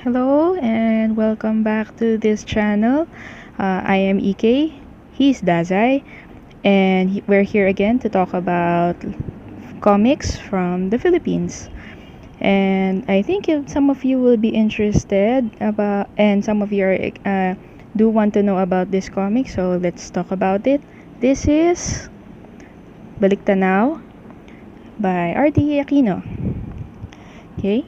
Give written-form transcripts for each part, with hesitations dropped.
Hello and welcome back to this channel. I am EK, he's DAZAI, and we're here again to talk about comics from the Philippines. And I think some of you will be interested about, and some of you do want to know about this comic, so let's talk about it. This is Balik Tanaw by Ardie Aquino. Okay?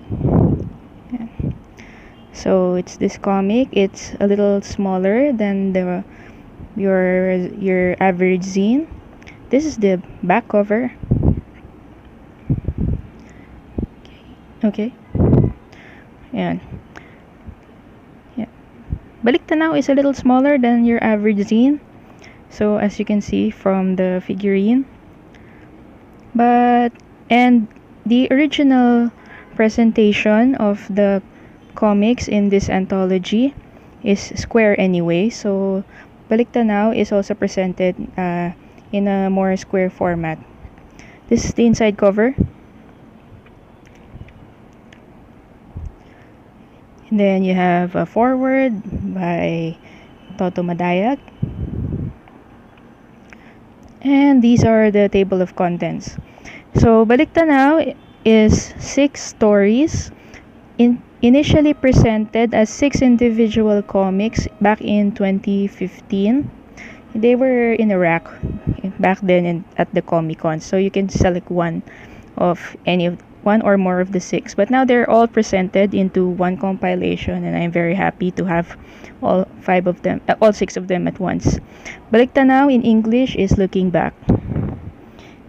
So it's this comic. It's a little smaller than your average zine. This is the back cover. Okay. Ayan. Yeah. Balik Tanaw is a little smaller than your average zine. So as you can see from the figurine. And the original presentation of the comics in this anthology is square anyway, so Balik Tanaw is also presented in a more square format. This is the inside cover, and then you have a foreword by Toto Madayag, and these are the table of contents. So Balik Tanaw is 6 stories initially presented as 6 individual comics back in 2015. They were in a rack back then at the Comic Con, so you can select one or more of the 6. But now they're all presented into one compilation, and I'm very happy to have all 6 of them at once. Balik Tanaw in English is Looking Back.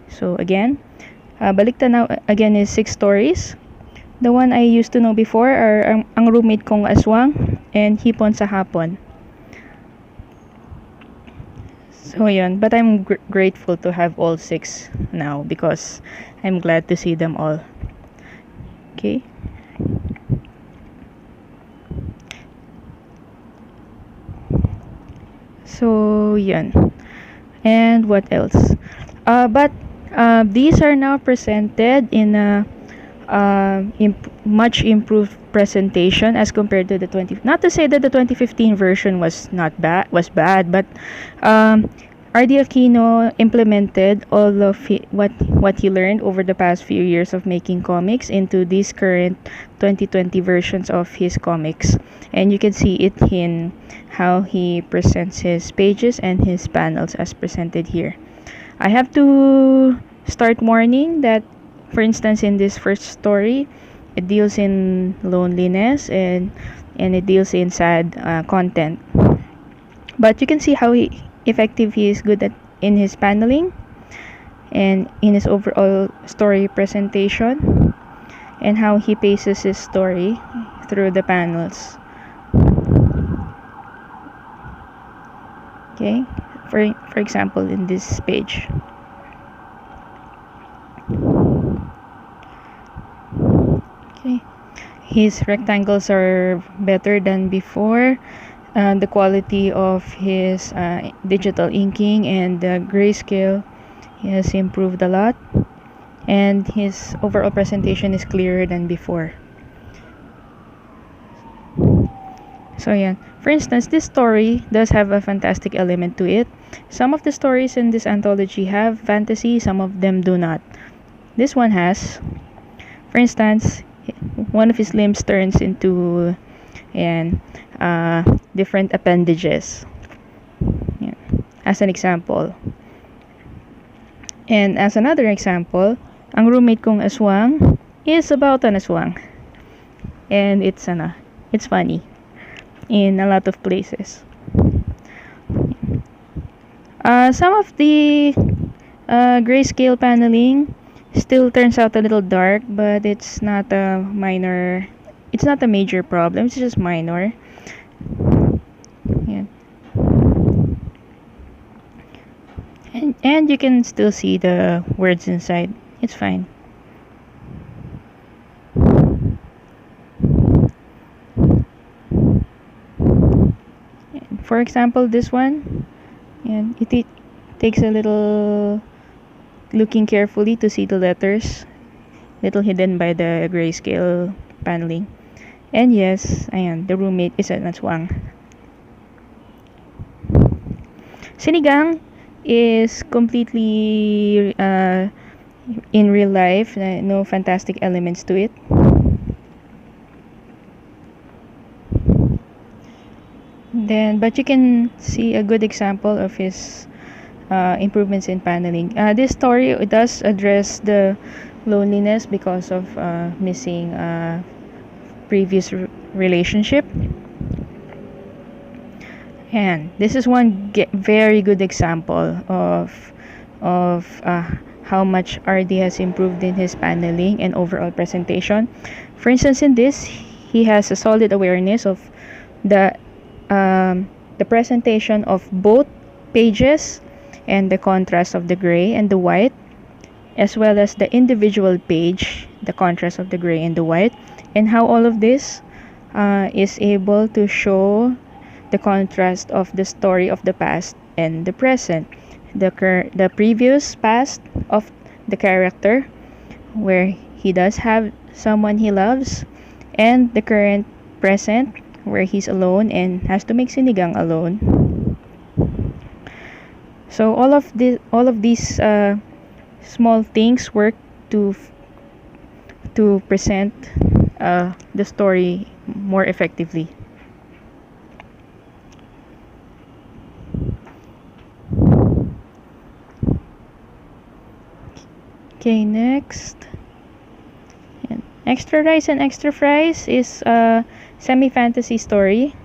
So again, Balik Tanaw again is 6 stories. The one I used to know before are Ang Roommate Kong Aswang and Hipon sa Hapon. So yun, but I'm grateful to have all 6 now because I'm glad to see them all. Okay. So yun. And what else? But these are now presented in a much improved presentation as compared to the not to say that the 2015 version was bad, but Ardie Aquino implemented all of what he learned over the past few years of making comics into these current 2020 versions of his comics, and you can see it in how he presents his pages and his panels as presented here. I have to start warning that, for instance, in this first story, it deals in loneliness and it deals in sad content. But you can see how effective he is in his paneling and in his overall story presentation, and how he paces his story through the panels. Okay, for example, in this page. His rectangles are better than before. The quality of his digital inking and the grayscale has improved a lot, and his overall presentation is clearer than before. So yeah, for instance, this story does have a fantastic element to it. Some of the stories in this anthology have fantasy, some of them do not. This one has. For instance, one of his limbs turns into different appendages, yeah, as an example. And as another example, Ang Roommate Kong Aswang is about an aswang, and it's funny in a lot of places. Some of the grayscale paneling still turns out a little dark, but it's not a major problem. It's just minor. Yeah. And you can still see the words inside. It's fine. For example, this one, and it takes a little looking carefully to see the letters, little hidden by the grayscale paneling. And yes, ayan, the roommate is an aswang. Sinigang is completely in real life, no fantastic elements to it. But you can see a good example of his improvements in paneling. This story does address the loneliness because of missing previous relationship. And this is one very good example of how much Ardie has improved in his paneling and overall presentation. For instance, in this, he has a solid awareness of the presentation of both pages and the contrast of the gray and the white, as well as the individual page, the contrast of the gray and the white, and how all of this is able to show the contrast of the story of the past and the present, the previous past of the character, where he does have someone he loves, and the current present, where he's alone and has to make sinigang alone. So all of these small things work to present the story more effectively. Okay, next. Extra Rice and Extra Fries is a semi-fantasy story.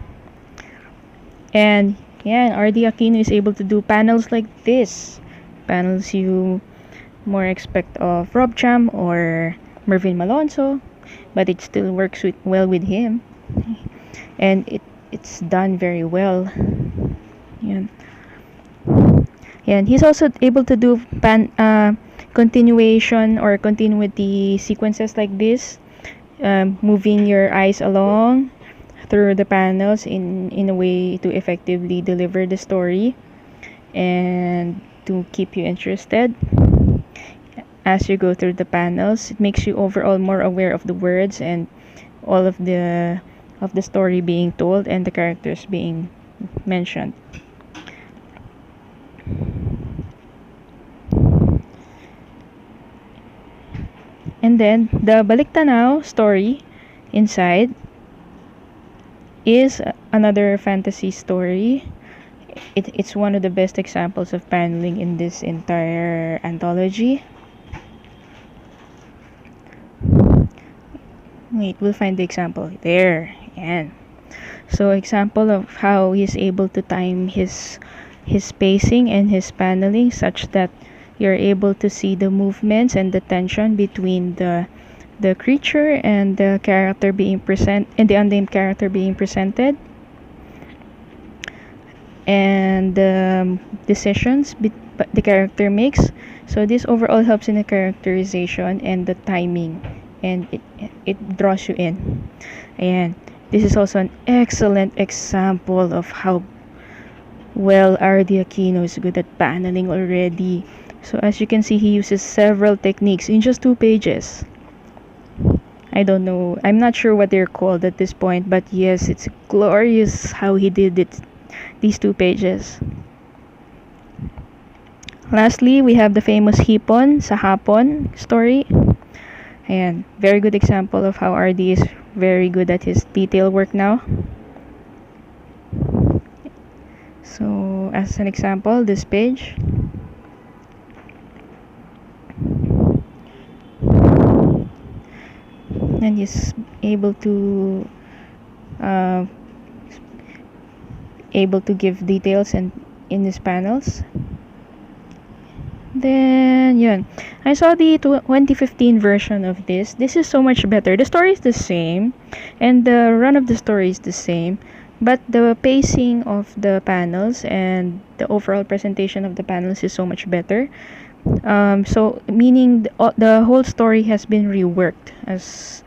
And yeah, Ardie Aquino is able to do panels like this. Panels you more expect of Rob Cham or Mervyn Malonzo, but it still works well with him. And it's done very well. Yeah. And he's also able to do continuation or continuity sequences like this, moving your eyes along through the panels in a way to effectively deliver the story and to keep you interested as you go through the panels. It makes you overall more aware of the words and all of the story being told and the characters being mentioned. And then the Balik Tanaw story inside is another fantasy story. It's one of the best examples of paneling in this entire anthology. Wait, we'll find the example there. And so example of how he's able to time his spacing and his paneling such that you're able to see the movements and the tension between the creature and the character being present and the unnamed character being presented, and the decisions the character makes. So this overall helps in the characterization and the timing, and it draws you in. And this is also an excellent example of how well Ardie Aquino is good at paneling already. So as you can see, he uses several techniques in just 2 pages. I don't know, I'm not sure what they're called at this point, but yes, it's glorious how he did it, these 2 pages. Lastly, we have the famous Hipon sa Hapon story. And very good example of how Ardie is very good at his detail work now. So as an example, this page. And he's able to give details and in his panels. Then yun, I saw the 2015 version of this. This is so much better. The story is the same and the run of the story is the same, but the pacing of the panels and the overall presentation of the panels is so much better. So meaning the whole story has been reworked as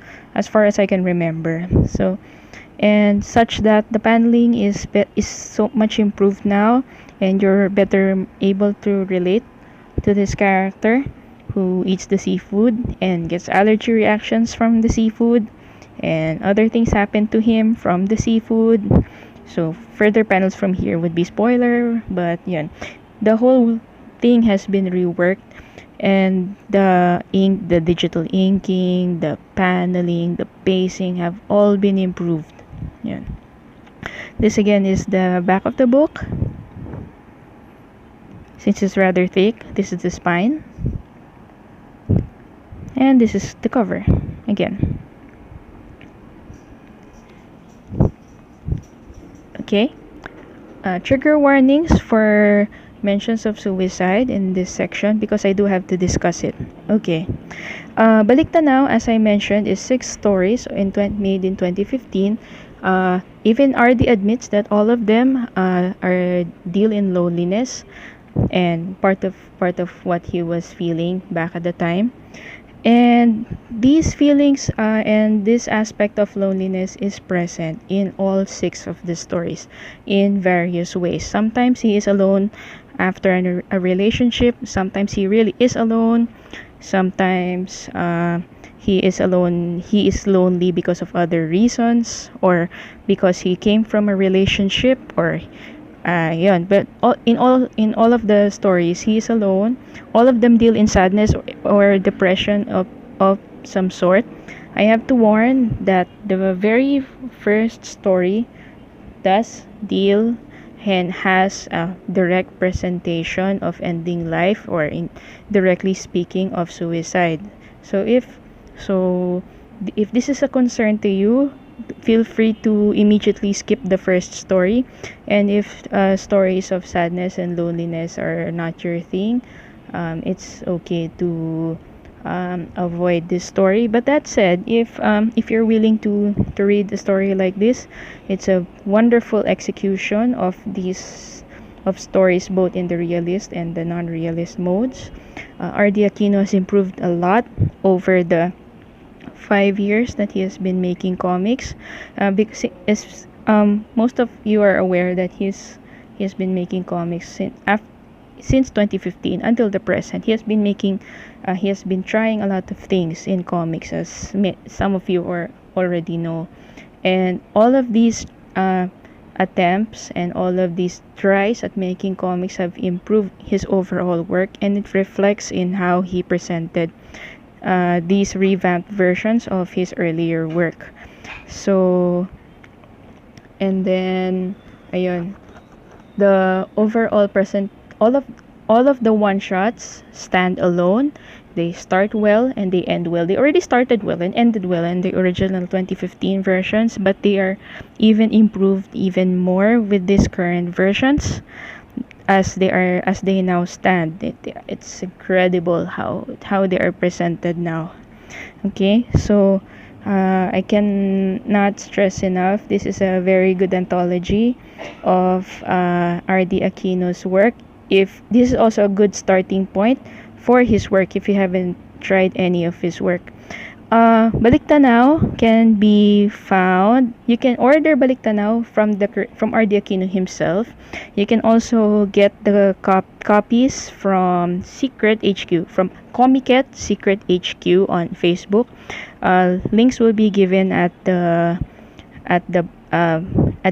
far as I can remember. So, and such that the paneling is so much improved now, and you're better able to relate to this character who eats the seafood and gets allergy reactions from the seafood, and other things happened to him from the seafood. So further panels from here would be spoiler, but yun. The whole thing has been reworked, and the ink, the digital inking, the paneling, the pacing have all been improved. Yan. This again is the back of the book. Since it's rather thick, this is the spine. And this is the cover again. Okay. Trigger warnings for mentions of suicide in this section because I do have to discuss it. Okay. Balik Tanaw, as I mentioned, is 6 stories made in 2015. Even Ardie admits that all of them are deal in loneliness and part of what he was feeling back at the time. And these feelings and this aspect of loneliness is present in all 6 of the stories in various ways. Sometimes he is alone after a relationship. Sometimes he really is alone. Sometimes he is alone. He is lonely because of other reasons, or because he came from a relationship, or yun. But in all of the stories, he is alone. All of them deal in sadness or depression of some sort. I have to warn that the very first story does deal and has a direct presentation of ending life, or in directly speaking of suicide. So if this is a concern to you, feel free to immediately skip the first story. And if stories of sadness and loneliness are not your thing, it's okay to avoid this story. But that said, if you're willing to read a story like this, it's a wonderful execution of these stories, both in the realist and the non-realist modes. Ardie Aquino has improved a lot over the 5 years that he has been making comics, because most of you are aware that he has been making comics since 2015 until the present. He has been trying a lot of things in comics, as some of you already know, and all of these attempts and all of these tries at making comics have improved his overall work, and it reflects in how he presented these revamped versions of his earlier work. So, and then ayun, the overall all of the one shots stand alone. They start well and they end well. They already started well and ended well in the original 2015 versions, but they are even improved even more with these current versions as they now stand. It's incredible how they are presented now. Okay, so I cannot stress enough, this is a very good anthology of Ardie Aquino's work. If this is also a good starting point for his work if you haven't tried any of his work. Balik Tanaw can be found. You can order Balik Tanaw from Ardie Aquino himself. You can also get the copies from Secret HQ, from Comiket Secret HQ on Facebook. Links will be given at the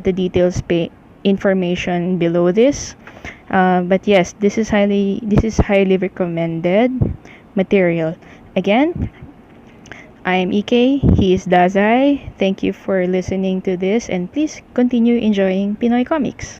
details information below this. But yes, this is highly recommended material. Again, I am EK, he is DAZAI. Thank you for listening to this, and please continue enjoying Pinoy comics.